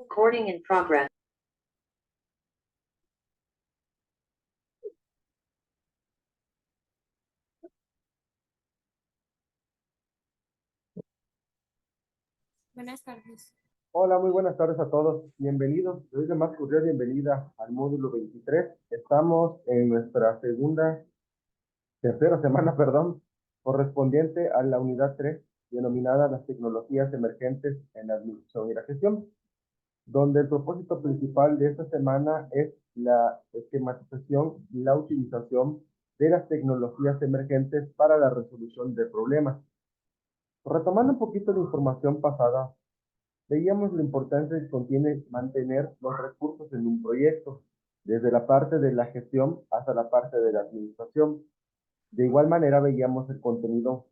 Recording in progress. Buenas tardes. Hola, muy buenas tardes a todos. Bienvenidos. Les doy la más cordial bienvenida al módulo 23. Estamos en nuestra tercera semana, correspondiente a la unidad 3, denominada las tecnologías emergentes en la administración y la gestión, donde el propósito principal de esta semana es la esquematización y la utilización de las tecnologías emergentes para la resolución de problemas. Retomando un poquito la información pasada, veíamos la importancia que contiene mantener los recursos en un proyecto, desde la parte de la gestión hasta la parte de la administración. De igual manera veíamos el contenido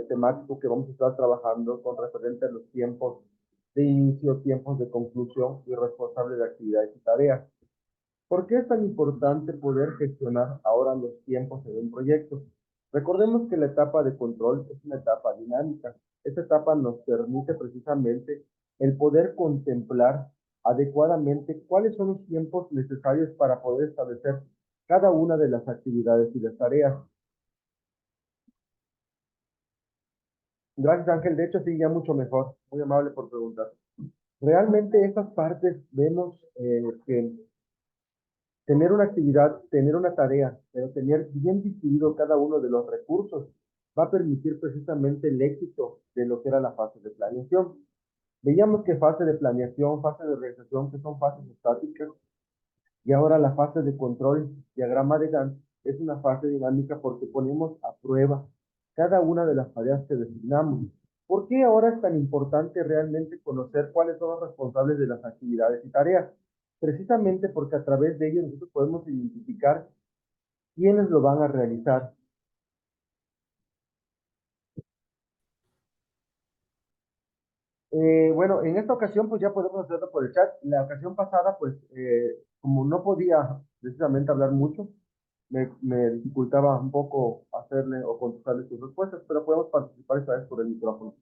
temático que vamos a estar trabajando con referente a los tiempos de inicio, tiempos de conclusión y responsable de actividades y tareas. ¿Por qué es tan importante poder gestionar ahora los tiempos en un proyecto? Recordemos que la etapa de control es una etapa dinámica. Esta etapa nos permite precisamente el poder contemplar adecuadamente cuáles son los tiempos necesarios para poder establecer cada una de las actividades y las tareas. Gracias, Ángel. De hecho, sí, ya mucho mejor. Muy amable por preguntar. Realmente estas partes vemos que tener una actividad, tener una tarea, pero tener bien distribuido cada uno de los recursos va a permitir precisamente el éxito de lo que era la fase de planeación. Veíamos que fase de planeación, fase de organización, que son fases estáticas, y ahora la fase de control, diagrama de Gantt, es una fase dinámica porque ponemos a prueba cada una de las tareas que designamos. ¿Por qué ahora es tan importante realmente conocer cuáles son los responsables de las actividades y tareas? Precisamente porque a través de ellos nosotros podemos identificar quiénes lo van a realizar. Bueno, en esta ocasión pues ya podemos hacerlo por el chat. La ocasión pasada pues como no podía precisamente hablar mucho, me dificultaba un poco hacerle o contestarle sus respuestas, pero podemos participar esta vez por el micrófono.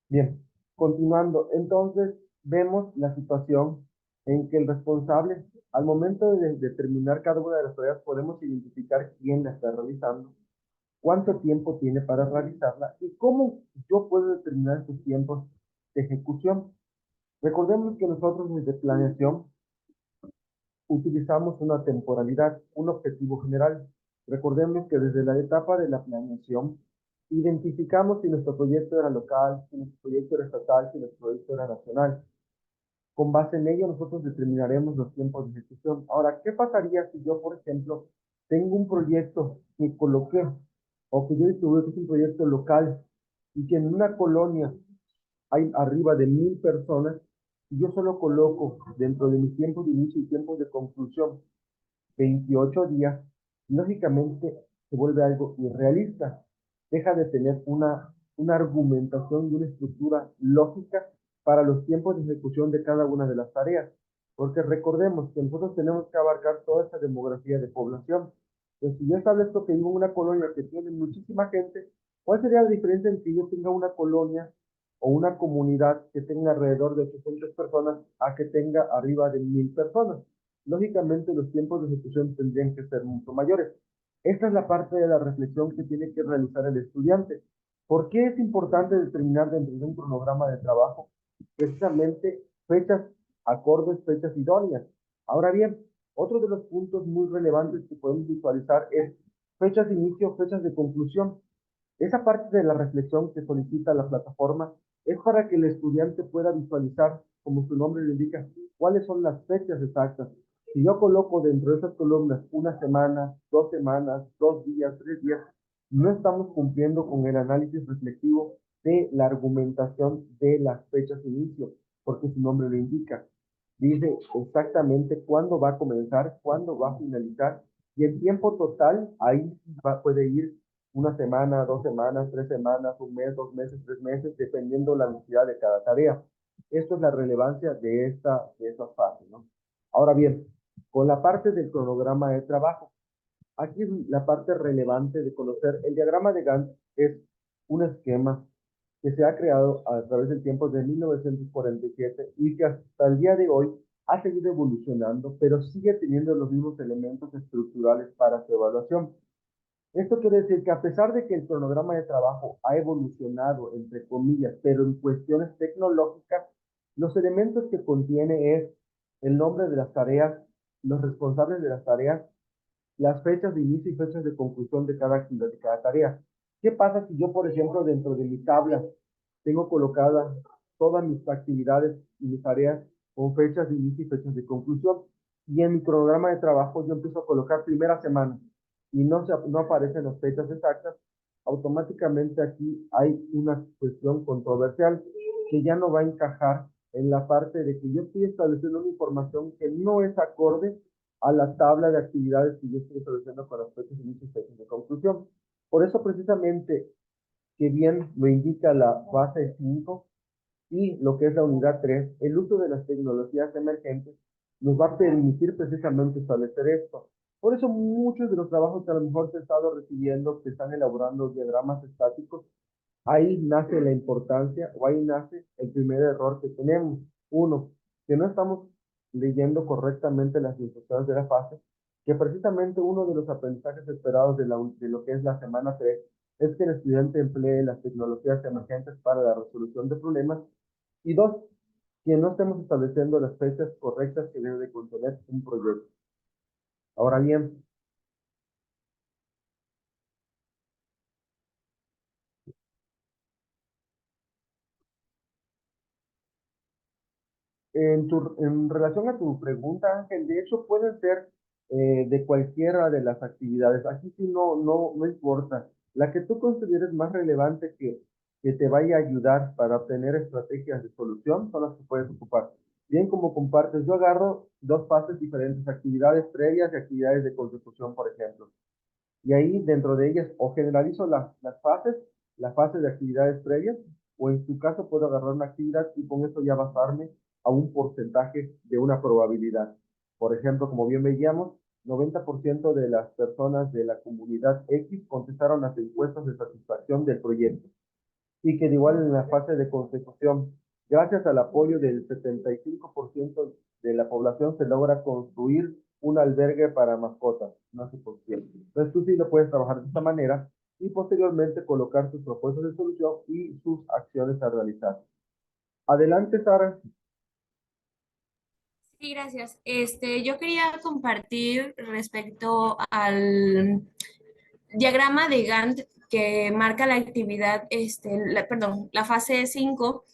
Bien, continuando, entonces vemos la situación en que el responsable, al momento de determinar cada una de las tareas, podemos identificar quién la está realizando, cuánto tiempo tiene para realizarla y cómo yo puedo determinar sus tiempos de ejecución. Recordemos que nosotros desde planeación utilizamos una temporalidad, un objetivo general. Recordemos que desde la etapa de la planeación identificamos si nuestro proyecto era local, si nuestro proyecto era estatal, si nuestro proyecto era nacional. Con base en ello nosotros determinaremos los tiempos de ejecución. Ahora, ¿qué pasaría si yo, por ejemplo, tengo un proyecto que coloqué o que yo distribuyo que es un proyecto local y que en una colonia hay arriba de 1000 personas y yo solo coloco dentro de mis tiempos de inicio y tiempos de conclusión 28 días, lógicamente se vuelve algo irrealista. Deja de tener una argumentación y una estructura lógica para los tiempos de ejecución de cada una de las tareas. Porque recordemos que nosotros tenemos que abarcar toda esta demografía de población. Entonces, si yo establezco que vivo en una colonia que tiene muchísima gente, ¿cuál sería la diferencia entre que yo tenga una colonia o una comunidad que tenga alrededor de 800 personas a que tenga arriba de 1000 personas? Lógicamente los tiempos de ejecución tendrían que ser mucho mayores. Esta es la parte de la reflexión que tiene que realizar el estudiante. ¿Por qué es importante determinar dentro de un cronograma de trabajo precisamente fechas acordes, fechas idóneas? Ahora bien, otro de los puntos muy relevantes que podemos visualizar es fechas de inicio, fechas de conclusión. Esa parte de la reflexión que solicita la plataforma es para que el estudiante pueda visualizar, como su nombre lo indica, cuáles son las fechas exactas. Si yo coloco dentro de esas columnas una semana, 2 semanas, 2 días, 3 días, no estamos cumpliendo con el análisis reflexivo de la argumentación de las fechas de inicio, porque su nombre lo indica. Dice exactamente cuándo va a comenzar, cuándo va a finalizar, y el tiempo total ahí puede ir 1 semana, 2 semanas, 3 semanas, un mes, 2 meses, 3 meses, dependiendo la necesidad de cada tarea. Esto es la relevancia de esta fase, ¿no? Ahora bien, con la parte del cronograma de trabajo, aquí es la parte relevante de conocer. El diagrama de Gantt es un esquema que se ha creado a través del tiempo de 1947 y que hasta el día de hoy ha seguido evolucionando, pero sigue teniendo los mismos elementos estructurales para su evaluación. Esto quiere decir que a pesar de que el cronograma de trabajo ha evolucionado, entre comillas, pero en cuestiones tecnológicas, los elementos que contiene es el nombre de las tareas, los responsables de las tareas, las fechas de inicio y fechas de conclusión de cada actividad, de cada tarea. ¿Qué pasa si yo, por ejemplo, dentro de mi tabla tengo colocadas todas mis actividades y mis tareas con fechas de inicio y fechas de conclusión? Y en mi cronograma de trabajo yo empiezo a colocar primera semana y no aparecen las fechas exactas. Automáticamente aquí hay una cuestión controversial que ya no va a encajar en la parte de que yo estoy estableciendo una información que no es acorde a la tabla de actividades que yo estoy estableciendo con las fechas de inicio y fechas de conclusión. Por eso precisamente, que bien lo indica la fase 5 y lo que es la unidad 3, el uso de las tecnologías emergentes nos va a permitir precisamente establecer esto. Por eso muchos de los trabajos que a lo mejor se han estado recibiendo, que están elaborando diagramas estáticos, ahí nace la importancia o ahí nace el primer error que tenemos. Uno, que no estamos leyendo correctamente las instrucciones de la fase, que precisamente uno de los aprendizajes esperados de lo que es la semana 3 es que el estudiante emplee las tecnologías emergentes para la resolución de problemas. Y dos, que no estemos estableciendo las fechas correctas que debe de contener un proyecto. Ahora bien, en relación a tu pregunta, Ángel, de hecho pueden ser de cualquiera de las actividades. Aquí sí no importa. La que tú consideres más relevante que te vaya a ayudar para obtener estrategias de solución son las que puedes ocupar. Bien, como compartes, yo agarro dos fases diferentes, actividades previas y actividades de consecución, por ejemplo. Y ahí dentro de ellas o generalizo las fases, la fase de actividades previas, o en su caso puedo agarrar una actividad y con eso ya basarme a un porcentaje de una probabilidad. Por ejemplo, como bien veíamos, 90% de las personas de la comunidad X contestaron las encuestas de satisfacción del proyecto y que de igual en la fase de consecución, gracias al apoyo del 75% de la población, se logra construir un albergue para mascotas, no sé por qué. Entonces tú sí lo puedes trabajar de esta manera y posteriormente colocar tus propuestas de solución y sus acciones a realizar. Adelante, Sara. Sí, gracias. Yo quería compartir respecto al diagrama de Gantt que marca la actividad, perdón, la fase 5.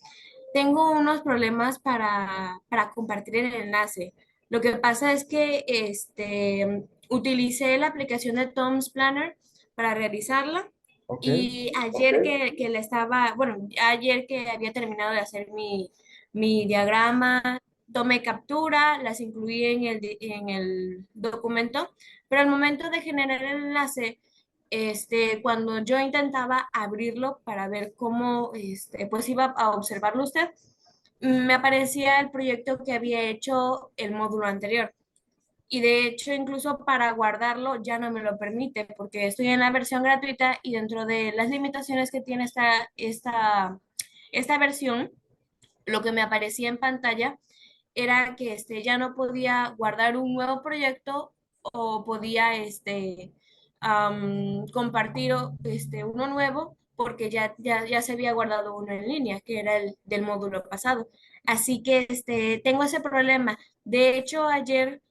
Tengo unos problemas para compartir el enlace. Lo que pasa es que utilicé la aplicación de Tom's Planner para realizarla Ok, y ayer que la estaba, bueno, ayer que había terminado de hacer mi diagrama, tomé captura, las incluí en el documento, pero al momento de generar el enlace, cuando yo intentaba abrirlo para ver cómo, pues iba a observarlo usted, me aparecía el proyecto que había hecho el módulo anterior. Y de hecho, incluso para guardarlo ya no me lo permite porque estoy en la versión gratuita y dentro de las limitaciones que tiene esta versión, lo que me aparecía en pantalla era que ya no podía guardar un nuevo proyecto o podía compartir uno nuevo porque ya se había guardado uno en línea, que era el del módulo pasado. Así que tengo ese problema. De hecho, ayer,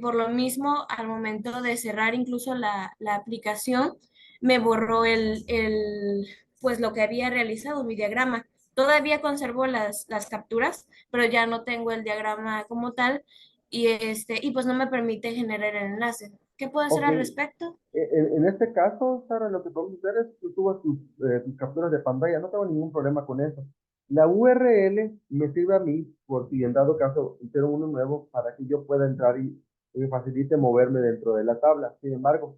por lo mismo, al momento de cerrar incluso la aplicación, me borró pues lo que había realizado, mi diagrama. Todavía conservo las capturas, pero ya no tengo el diagrama como tal y pues no me permite generar el enlace. ¿Qué puedo hacer ok. al respecto? En este caso, Sara, lo que podemos hacer es que subas tus capturas de pantalla. No tengo ningún problema con eso. La URL me sirve a mí por si en dado caso hicieron uno nuevo para que yo pueda entrar y me facilite moverme dentro de la tabla. Sin embargo,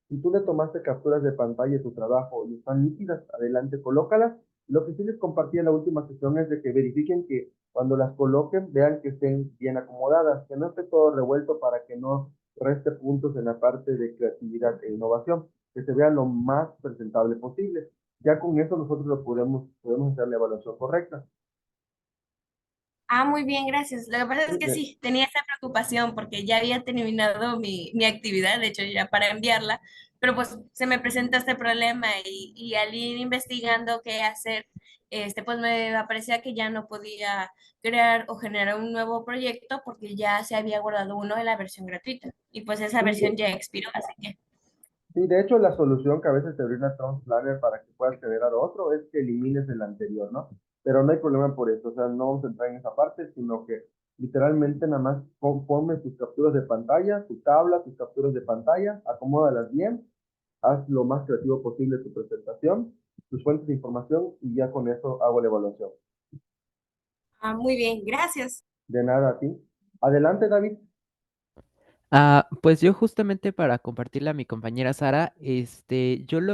si tú le tomaste capturas de pantalla de tu trabajo y están nítidas, adelante, colócalas. Lo que sí les compartí en la última sesión es de que verifiquen que cuando las coloquen, vean que estén bien acomodadas, que no esté todo revuelto para que no reste puntos en la parte de creatividad e innovación, que se vea lo más presentable posible. Ya con eso nosotros podemos hacer la evaluación correcta. Ah, muy bien, gracias. Lo que pasa Sí, es que sí, tenía esa preocupación porque ya había terminado mi actividad, de hecho ya para enviarla, pero pues se me presenta este problema y al ir investigando qué hacer, pues me aparecía que ya no podía crear o generar un nuevo proyecto porque ya se había guardado uno en la versión gratuita y pues esa sí, versión ya expiró, así que... sí, de hecho, la solución que a veces te brinda Trunk Planner para que puedas acceder al otro es que elimines el anterior, ¿no? Pero no hay problema por eso, o sea, no vamos a entrar en esa parte, sino que literalmente nada más ponme tus capturas de pantalla, tu tabla, tus capturas de pantalla, acomódalas bien, haz lo más creativo posible tu presentación, tus fuentes de información y ya con eso hago la evaluación. Ah, muy bien, gracias. De nada a ti. Adelante, David. Pues yo justamente para compartirle a mi compañera Sara,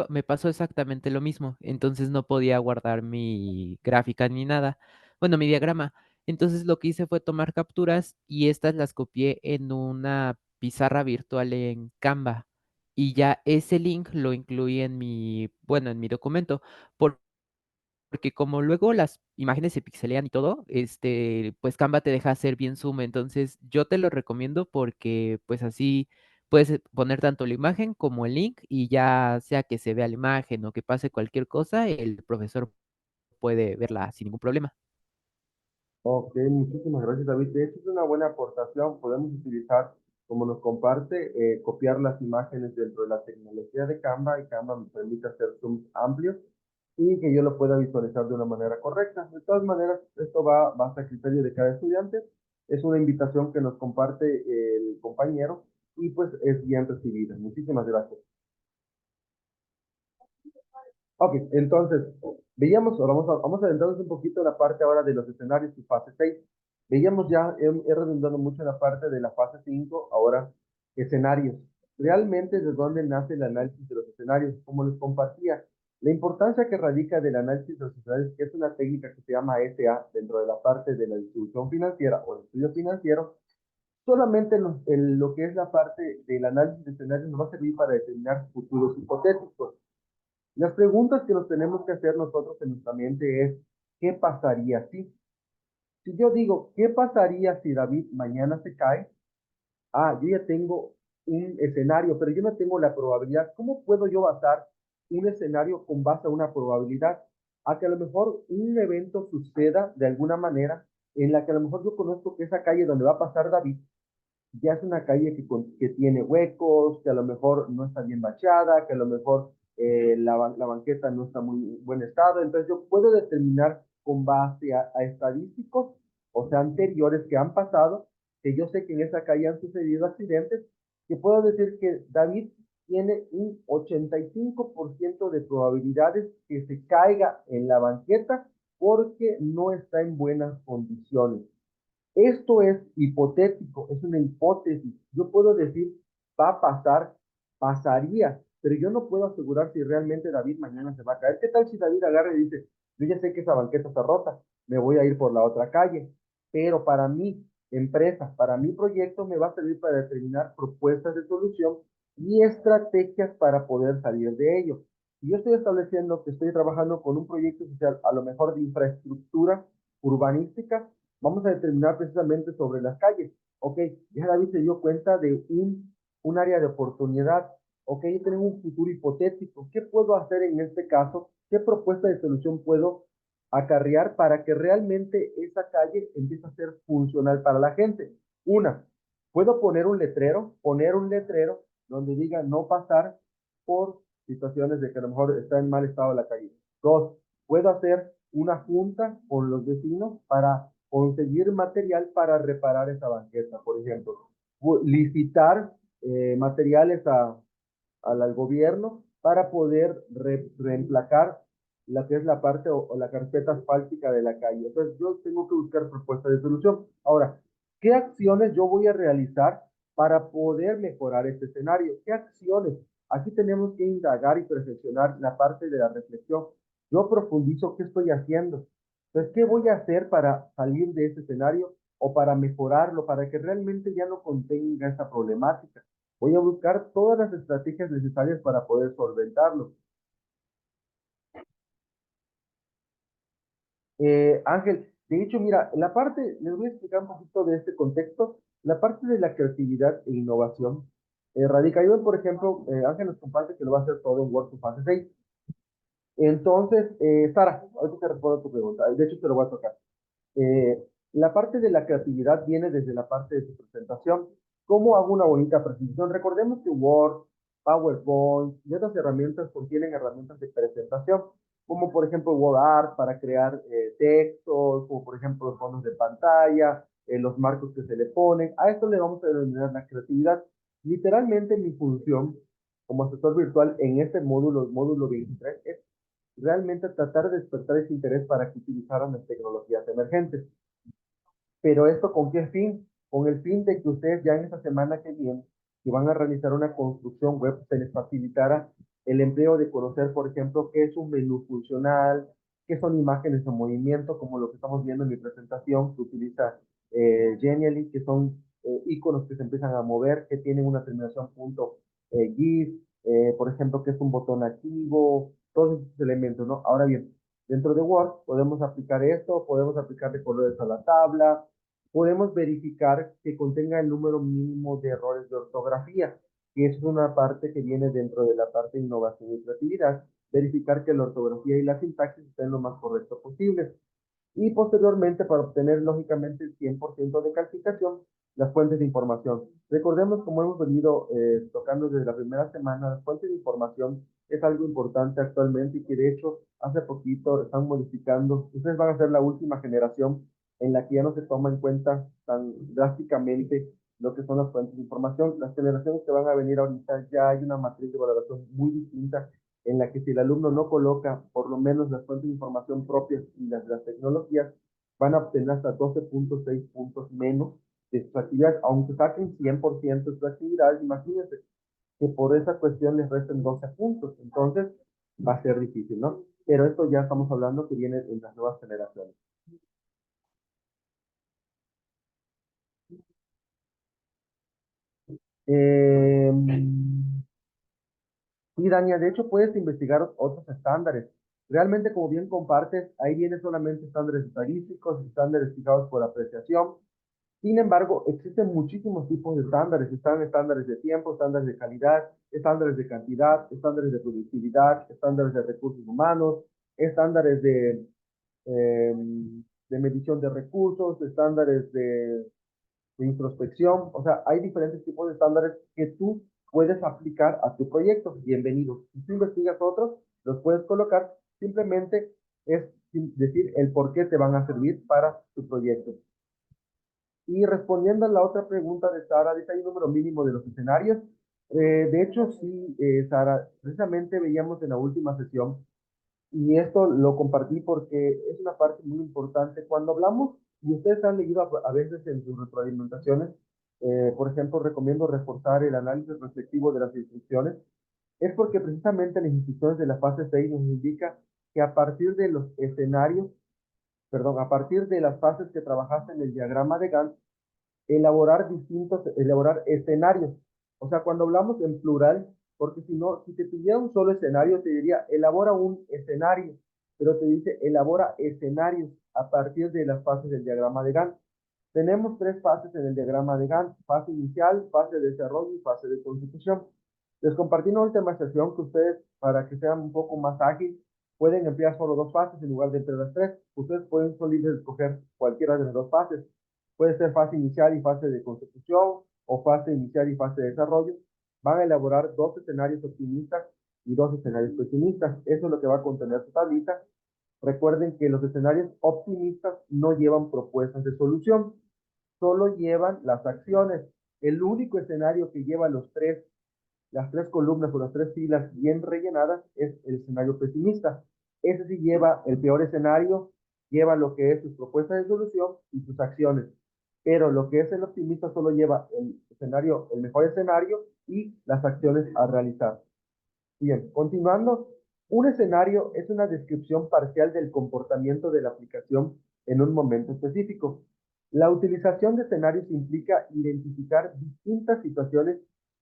me pasó exactamente lo mismo, entonces no podía guardar mi gráfica ni nada, bueno, mi diagrama. Entonces lo que hice fue tomar capturas y estas las copié en una pizarra virtual en Canva y ya ese link lo incluí en bueno, en mi documento. Porque como luego las imágenes se pixelean y todo, pues Canva te deja hacer bien zoom. Entonces, yo te lo recomiendo porque pues así puedes poner tanto la imagen como el link y ya sea que se vea la imagen o que pase cualquier cosa, el profesor puede verla sin ningún problema. Ok, muchísimas gracias, David. De hecho, es una buena aportación. Podemos utilizar, como nos comparte, copiar las imágenes dentro de la tecnología de Canva y Canva me permite hacer zooms amplios y que yo lo pueda visualizar de una manera correcta. De todas maneras, esto va a criterio de cada estudiante. Es una invitación que nos comparte el compañero y pues es bien recibida. Muchísimas gracias. Ok, entonces, veíamos, ahora vamos a adentrarnos un poquito en la parte ahora de los escenarios y fase 6. Veíamos ya, he redundado mucho en la parte de la fase 5 ahora escenarios. Realmente, ¿de dónde nace el análisis de los escenarios? Como les compartía, la importancia que radica del análisis de los escenarios, que es una técnica que se llama SA dentro de la parte de la distribución financiera o el estudio financiero, solamente lo que es la parte del análisis de escenarios nos va a servir para determinar futuros hipotéticos. Las preguntas que nos tenemos que hacer nosotros en nuestra mente es, ¿qué pasaría si? Si yo digo, ¿qué pasaría si David mañana se cae? Ah, yo ya tengo un escenario, pero yo no tengo la probabilidad. ¿Cómo puedo yo basar un escenario con base a una probabilidad? A que a lo mejor un evento suceda de alguna manera en la que a lo mejor yo conozco que esa calle donde va a pasar David ya es una calle que tiene huecos, que a lo mejor no está bien bachada, que a lo mejor la banqueta no está muy buen estado. Entonces yo puedo determinar con base a estadísticos, o sea, anteriores que han pasado, que yo sé que en esa calle han sucedido accidentes, que puedo decir que David tiene un 85% de probabilidades que se caiga en la banqueta porque no está en buenas condiciones. Esto es hipotético, es una hipótesis. Yo puedo decir, va a pasar, pasaría, pero yo no puedo asegurar si realmente David mañana se va a caer. ¿Qué tal si David agarra y dice, yo ya sé que esa banqueta está rota, me voy a ir por la otra calle? Pero para mi empresa, para mi proyecto, me va a servir para determinar propuestas de solución y estrategias para poder salir de ello. Si yo estoy estableciendo que estoy trabajando con un proyecto social, a lo mejor de infraestructura urbanística, vamos a determinar precisamente sobre las calles. Ok, ya David se dio cuenta de un área de oportunidad. Ok, yo tengo un futuro hipotético. ¿Qué puedo hacer en este caso? ¿Qué propuesta de solución puedo acarrear para que realmente esa calle empiece a ser funcional para la gente? Una, puedo poner un letrero donde diga no pasar por situaciones de que a lo mejor está en mal estado la calle. Dos, puedo hacer una junta con los vecinos para conseguir material para reparar esa banqueta, por ejemplo. Licitar materiales al gobierno para poder reemplacar la que es la parte o la carpeta asfáltica de la calle. Entonces yo tengo que buscar propuestas de solución. Ahora, ¿qué acciones yo voy a realizar para poder mejorar este escenario? ¿Qué acciones? Aquí tenemos que indagar y perfeccionar la parte de la reflexión. Yo profundizo qué estoy haciendo. Entonces, ¿qué voy a hacer para salir de ese escenario o para mejorarlo, para que realmente ya no contenga esa problemática? Voy a buscar todas las estrategias necesarias para poder solventarlo. Ángel, de hecho, mira, la parte, les voy a explicar un poquito de este contexto, la parte de la creatividad e innovación radica yo, por ejemplo, Ángel nos comparte que lo va a hacer todo en Word to fase 6. Entonces, Sara, ahorita te respondo a tu pregunta, de hecho te lo voy a tocar. Eh, la parte de la creatividad viene desde la parte de su presentación. ¿Cómo hago una bonita presentación? Recordemos que Word, PowerPoint y otras herramientas contienen herramientas de presentación, como por ejemplo WordArt para crear textos, como por ejemplo los fondos de pantalla, los marcos que se le ponen. A esto le vamos a denominar la creatividad. Literalmente mi función como asesor virtual en este módulo 23, es realmente tratar de despertar ese interés para que utilizaran las tecnologías emergentes. Pero esto ¿con qué fin? Con el fin de que ustedes ya en esta semana que viene, que van a realizar una construcción web, se les facilitara el empleo de conocer, por ejemplo, qué es un menú funcional, qué son imágenes en movimiento, como lo que estamos viendo en mi presentación, que utiliza Genially, que son iconos que se empiezan a mover, que tienen una terminación punto GIF, por ejemplo, que es un botón activo, todos esos elementos, ¿no? Ahora bien, dentro de Word podemos aplicar esto, podemos aplicarle colores a la tabla, podemos verificar que contenga el número mínimo de errores de ortografía, que es una parte que viene dentro de la parte de innovación y creatividad, verificar que la ortografía y la sintaxis estén lo más correcto posible y posteriormente para obtener lógicamente el 100% de calificación, las fuentes de información. Recordemos, como hemos venido tocando desde la primera semana, las fuentes de información es algo importante actualmente y que de hecho hace poquito están modificando. Ustedes van a ser la última generación en la que ya no se toma en cuenta tan drásticamente lo que son las fuentes de información. Las generaciones que van a venir ahorita ya hay una matriz de valoración muy distinta en la que si el alumno no coloca por lo menos las fuentes de información propias y las tecnologías, van a obtener hasta 12.6 puntos menos de sus actividades, aunque saquen 100% de sus actividades, imagínense que por esa cuestión les resten 12 puntos, entonces va a ser difícil, ¿no? Pero esto ya estamos hablando que viene en las nuevas generaciones. Eh, Sí, Dania, de hecho puedes investigar otros estándares. Realmente, como bien compartes, ahí viene solamente estándares estadísticos, estándares fijados por apreciación. Sin embargo, existen muchísimos tipos de estándares. Están estándares de tiempo, estándares de calidad, estándares de cantidad, estándares de productividad, estándares de recursos humanos, estándares eh, de medición de recursos, estándares de introspección, o sea, hay diferentes tipos de estándares que tú puedes aplicar a tu proyecto. Bienvenido. Si tú investigas otros, los puedes colocar, simplemente es decir el por qué te van a servir para tu proyecto. Y respondiendo a la otra pregunta de Sara, dice hay un número mínimo de los escenarios. De hecho, sí, Sara, precisamente veíamos en la última sesión y esto lo compartí porque es una parte muy importante. Cuando hablamos, y ustedes han leído a veces en sus retroalimentaciones, por ejemplo, recomiendo reforzar el análisis respectivo de las instrucciones, es porque precisamente las instrucciones de la fase 6 nos indica que a partir de los escenarios, perdón, a partir de las fases que trabajaste en el diagrama de Gantt, elaborar escenarios. O sea, cuando hablamos en plural, porque si no, si te pidiera un solo escenario, te diría, elabora un escenario, pero te dice, elabora escenarios a partir de las fases del diagrama de Gantt. Tenemos tres fases en el diagrama de Gantt, fase inicial, fase de desarrollo y fase de constitución. Les compartí una última sesión que ustedes, para que sean un poco más ágil, pueden emplear solo dos fases en lugar de emplear las tres. Ustedes pueden son libres de escoger cualquiera de las dos fases. Puede ser fase inicial y fase de constitución o fase inicial y fase de desarrollo. Van a elaborar dos escenarios optimistas y dos escenarios pesimistas. Eso es lo que va a contener su tablita. Recuerden que los escenarios optimistas no llevan propuestas de solución, solo llevan las acciones. El único escenario que lleva las tres columnas o las tres filas bien rellenadas es el escenario pesimista. Ese sí lleva el peor escenario, lleva lo que es sus propuestas de solución y sus acciones. Pero lo que es el optimista solo lleva el mejor escenario y las acciones a realizar. Bien, continuando, un escenario es una descripción parcial del comportamiento de la aplicación en un momento específico. La utilización de escenarios implica identificar distintas situaciones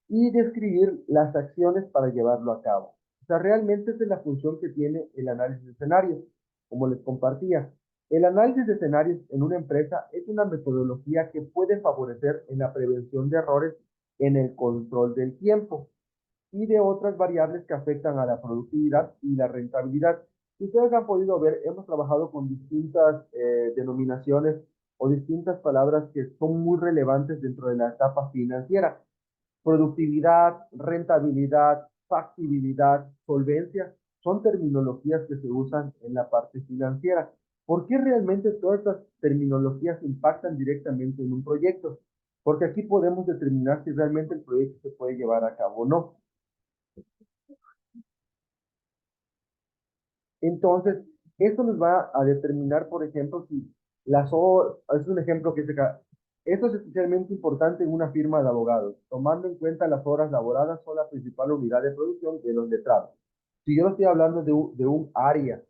y describir las acciones para llevarlo a cabo. O sea, realmente esa es la función que tiene el análisis de escenarios, como les compartía. El análisis de escenarios en una empresa es una metodología que puede favorecer en la prevención de errores en el control del tiempo y de otras variables que afectan a la productividad y la rentabilidad. Si ustedes han podido ver, hemos trabajado con distintas denominaciones o distintas palabras que son muy relevantes dentro de la etapa financiera. Productividad, rentabilidad, factibilidad, solvencia, son terminologías que se usan en la parte financiera. ¿Por qué realmente todas estas terminologías impactan directamente en un proyecto? Porque aquí podemos determinar si realmente el proyecto se puede llevar a cabo o no. Entonces, esto nos va a determinar, por ejemplo, si las horas, es un ejemplo que se acá. Esto es especialmente importante en una firma de abogados, tomando en cuenta las horas laboradas son la principal unidad de producción de los letrados. Si yo estoy hablando de un área,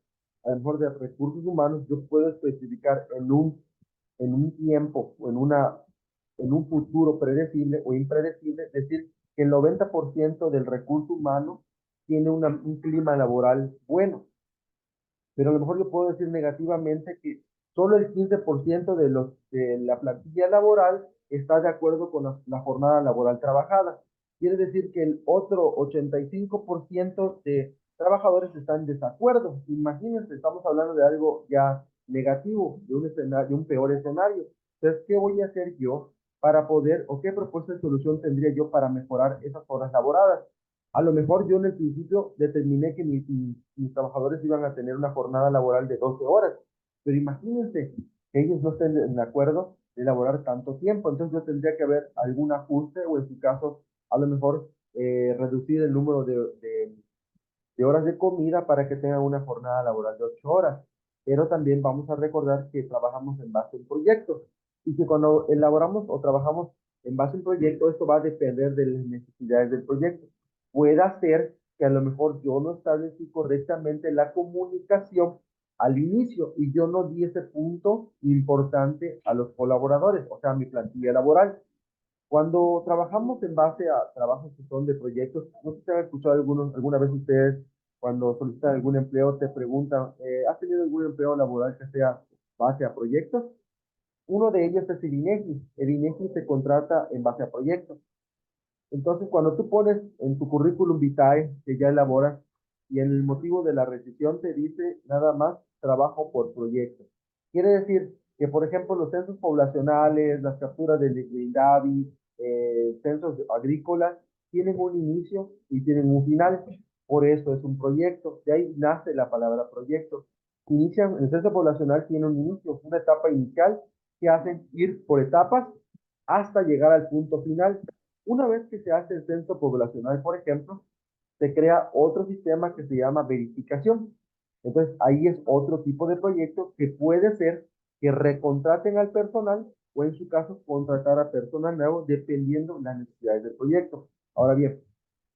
a lo mejor de recursos humanos, yo puedo especificar en un tiempo o en un futuro predecible o impredecible, decir que el 90% del recurso humano tiene un clima laboral bueno, pero a lo mejor yo puedo decir negativamente que solo el 15% de la plantilla laboral está de acuerdo con la jornada laboral trabajada. Quiere decir que el otro 85% de trabajadores están en desacuerdo. Imagínense, estamos hablando de algo ya negativo, de un escenario, de un peor escenario. Entonces, ¿qué voy a hacer yo para poder, o qué propuesta de solución tendría yo para mejorar esas horas laboradas? A lo mejor yo en el principio determiné que mis trabajadores iban a tener una jornada laboral de 12 horas, pero imagínense que ellos no estén de acuerdo de elaborar tanto tiempo, entonces yo tendría que haber algún ajuste o en su caso a lo mejor reducir el número de horas de comida para que tengan una jornada laboral de 8 horas. Pero también vamos a recordar que trabajamos en base a un proyecto y que cuando elaboramos o trabajamos en base a un proyecto, esto va a depender de las necesidades del proyecto. Puede ser que a lo mejor yo no establecí correctamente la comunicación al inicio y yo no di ese punto importante a los colaboradores, o sea, a mi plantilla laboral. Cuando trabajamos en base a trabajos que son de proyectos, no sé si han escuchado alguna vez ustedes, cuando solicitan algún empleo, te preguntan, ¿has tenido algún empleo laboral que sea base a proyectos? Uno de ellos es el INEGI. El INEGI se contrata en base a proyectos. Entonces, cuando tú pones en tu currículum vitae que ya elaboras y en el motivo de la rescisión te dice nada más trabajo por proyecto. Quiere decir que, por ejemplo, los censos poblacionales, las capturas del INDAVI, censos agrícolas, tienen un inicio y tienen un final. Por eso es un proyecto. De ahí nace la palabra proyecto. El censo poblacional tiene un inicio, una etapa inicial que hacen ir por etapas hasta llegar al punto final. Una vez que se hace el censo poblacional, por ejemplo, se crea otro sistema que se llama verificación. Entonces, ahí es otro tipo de proyecto que puede ser que recontraten al personal o en su caso contratar a personal nuevo dependiendo las necesidades del proyecto. Ahora bien,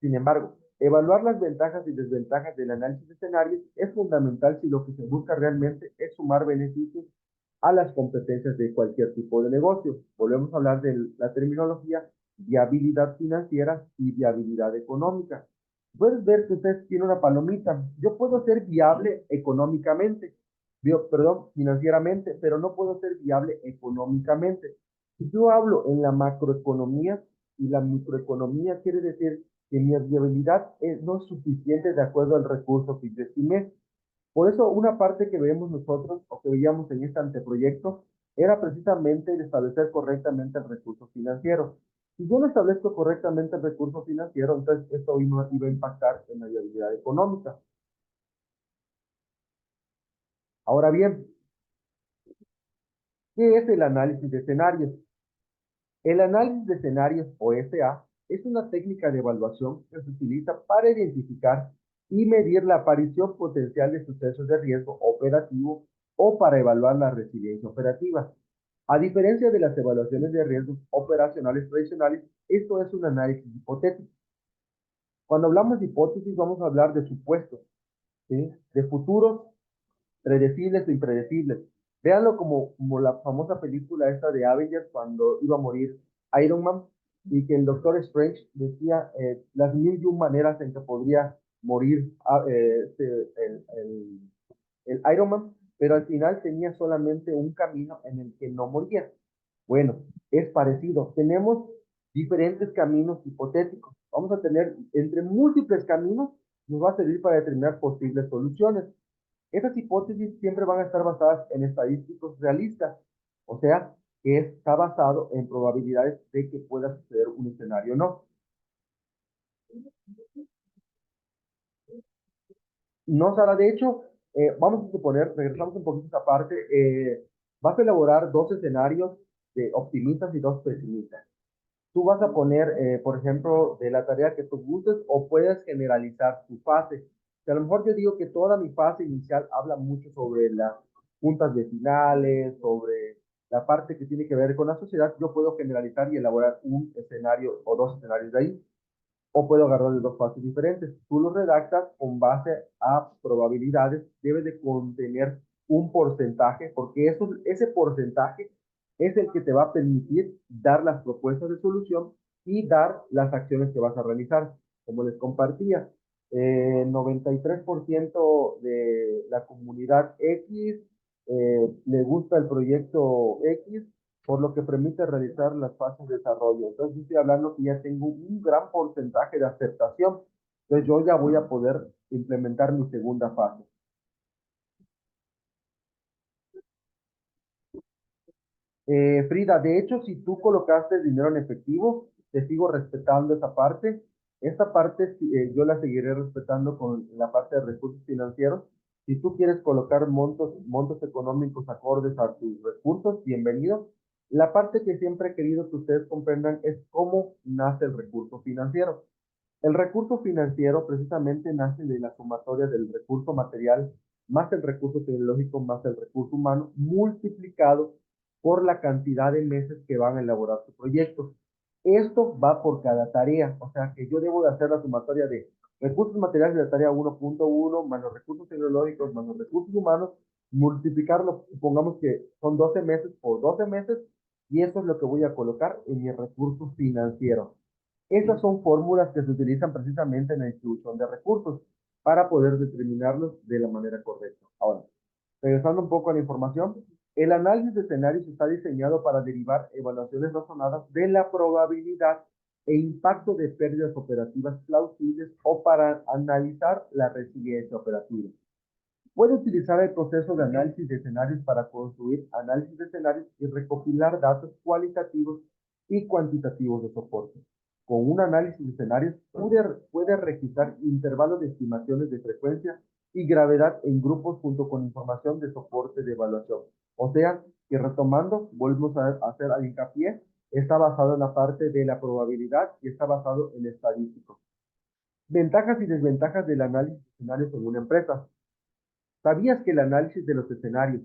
sin embargo, evaluar las ventajas y desventajas del análisis de escenarios es fundamental si lo que se busca realmente es sumar beneficios a las competencias de cualquier tipo de negocio. Volvemos a hablar de la terminología viabilidad financiera y viabilidad económica. Puedes ver que usted tiene una palomita. Yo puedo ser viable económicamente, perdón, financieramente, pero no puedo ser viable económicamente. Si yo hablo en la macroeconomía y la microeconomía quiere decir que mi viabilidad no es suficiente de acuerdo al recurso que yo estimé. Por eso, una parte que vemos nosotros o que veíamos en este anteproyecto era precisamente el establecer correctamente el recurso financiero. Si yo no establezco correctamente el recurso financiero, entonces esto iba a impactar en la viabilidad económica. Ahora bien, ¿qué es el análisis de escenarios? El análisis de escenarios o SA es una técnica de evaluación que se utiliza para identificar y medir la aparición potencial de sucesos de riesgo operativo o para evaluar la resiliencia operativa. A diferencia de las evaluaciones de riesgos operacionales tradicionales, esto es un análisis hipotético. Cuando hablamos de hipótesis, vamos a hablar de supuestos, ¿sí? De futuros predecibles o impredecibles. Véanlo como la famosa película esta de Avengers cuando iba a morir Iron Man y que el Doctor Strange decía las mil y un maneras en que podría morir el Iron Man. pero al final tenía solamente un camino en el que no moría. Bueno, es parecido. Tenemos diferentes caminos hipotéticos. Vamos a tener entre múltiples caminos, nos va a servir para determinar posibles soluciones. Estas hipótesis siempre van a estar basadas en estadísticos realistas, o sea, que está basado en probabilidades de que pueda suceder un escenario o no. No, Sara, de hecho, vamos a suponer, regresamos un poquito a esta parte, vas a elaborar dos escenarios de optimistas y dos pesimistas. Tú vas a poner, por ejemplo, de la tarea que tú gustes o puedes generalizar tu fase. Que a lo mejor yo digo que toda mi fase inicial habla mucho sobre las juntas vecinales, sobre la parte que tiene que ver con la sociedad. Yo puedo generalizar y elaborar un escenario o dos escenarios de ahí o puedo agarrar de dos fases diferentes. Tú lo redactas con base a probabilidades, debe de contener un porcentaje, porque ese porcentaje es el que te va a permitir dar las propuestas de solución y dar las acciones que vas a realizar. Como les compartía, 93% de la comunidad X le gusta el proyecto X, por lo que permite realizar las fases de desarrollo. Entonces, yo estoy hablando que ya tengo un gran porcentaje de aceptación. Entonces, yo ya voy a poder implementar mi segunda fase. Frida, de hecho, si tú colocaste dinero en efectivo, te sigo respetando esa parte. Esta parte yo la seguiré respetando con la parte de recursos financieros. Si tú quieres colocar montos económicos acordes a tus recursos, bienvenido. La parte que siempre he querido que ustedes comprendan es cómo nace el recurso financiero. El recurso financiero precisamente nace de la sumatoria del recurso material más el recurso tecnológico más el recurso humano multiplicado por la cantidad de meses que van a elaborar su proyecto. Esto va por cada tarea, o sea que yo debo de hacer la sumatoria de recursos materiales de la tarea 1.1 más los recursos tecnológicos más los recursos humanos, multiplicarlo, supongamos que son 12 meses por 12 meses, y eso es lo que voy a colocar en mi recurso financiero. Esas son fórmulas que se utilizan precisamente en la distribución de recursos para poder determinarlos de la manera correcta. Ahora, regresando un poco a la información, el análisis de escenarios está diseñado para derivar evaluaciones razonadas de la probabilidad e impacto de pérdidas operativas plausibles o para analizar la resiliencia operativa. Puede utilizar el proceso de análisis de escenarios para construir análisis de escenarios y recopilar datos cualitativos y cuantitativos de soporte. Con un análisis de escenarios puede registrar intervalos de estimaciones de frecuencia y gravedad en grupos junto con información de soporte de evaluación. O sea, que retomando, volvemos a hacer al hincapié, está basado en la parte de la probabilidad y está basado en estadísticos. Ventajas y desventajas del análisis de escenarios en una empresa. ¿Sabías que el análisis de los escenarios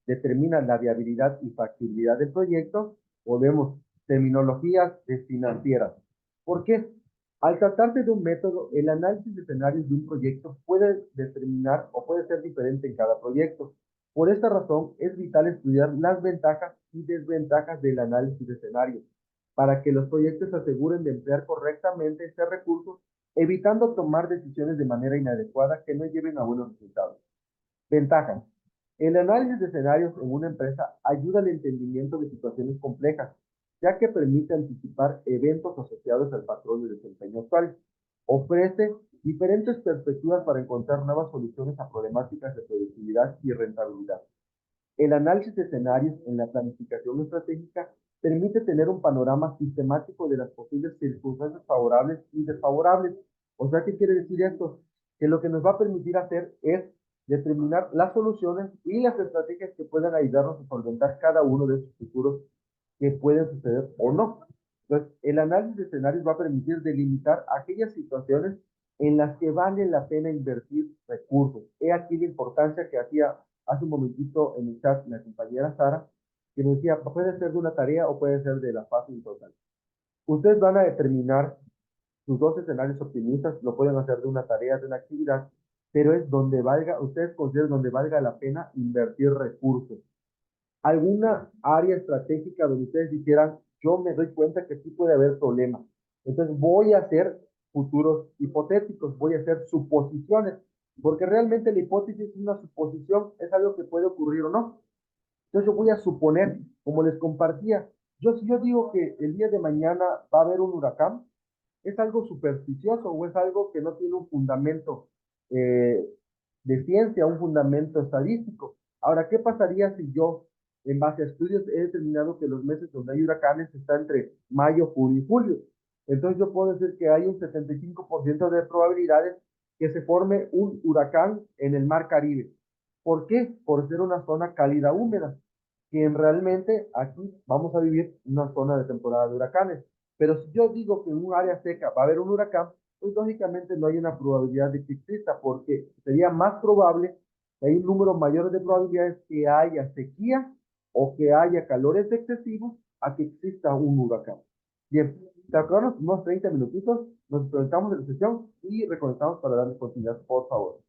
determina la viabilidad y factibilidad del proyecto? O vemos terminologías financieras. ¿Por qué? Al tratarse de un método, el análisis de escenarios de un proyecto puede determinar o puede ser diferente en cada proyecto. Por esta razón, es vital estudiar las ventajas y desventajas del análisis de escenarios para que los proyectos se aseguren de emplear correctamente este recurso, evitando tomar decisiones de manera inadecuada que no lleven a buenos resultados. Ventajas. El análisis de escenarios en una empresa ayuda al entendimiento de situaciones complejas, ya que permite anticipar eventos asociados al patrón de desempeño actual. Ofrece diferentes perspectivas para encontrar nuevas soluciones a problemáticas de productividad y rentabilidad. El análisis de escenarios en la planificación estratégica permite tener un panorama sistemático de las posibles circunstancias favorables y desfavorables. O sea, ¿qué quiere decir esto? Que lo que nos va a permitir hacer es determinar las soluciones y las estrategias que puedan ayudarnos a solventar cada uno de esos futuros que pueden suceder o no. Entonces, el análisis de escenarios va a permitir delimitar aquellas situaciones en las que vale la pena invertir recursos. He aquí la importancia que hacía hace un momentito en el chat la compañera Sara, que nos decía, puede ser de una tarea o puede ser de la fase en total. Ustedes van a determinar sus dos escenarios optimistas, lo pueden hacer de una tarea, de una actividad, pero es donde valga, ustedes consideran donde valga la pena invertir recursos. Alguna área estratégica donde ustedes dijeran, yo me doy cuenta que sí puede haber problemas. Entonces voy a hacer futuros hipotéticos, voy a hacer suposiciones. porque realmente la hipótesis es una suposición, es algo que puede ocurrir o no. Entonces yo voy a suponer, como les compartía, si yo digo que el día de mañana va a haber un huracán, ¿es algo supersticioso o es algo que no tiene un fundamento eh, de ciencia, un fundamento estadístico? Ahora, ¿qué pasaría si yo, en base a estudios, he determinado que los meses donde hay huracanes está entre mayo, junio y julio? Entonces yo puedo decir que hay un 75% de probabilidades que se forme un huracán en el mar Caribe. ¿Por qué? Por ser una zona cálida húmeda, que realmente aquí vamos a vivir una zona de temporada de huracanes. Pero si yo digo que en un área seca va a haber un huracán, pues lógicamente no hay una probabilidad de que exista, porque sería más probable que hay un número mayor de probabilidades que haya sequía o que haya calores excesivos a que exista un huracán. Bien, te acordamos unos 30 minutitos, nos presentamos de la sesión y reconectamos para darle continuidad, por favor.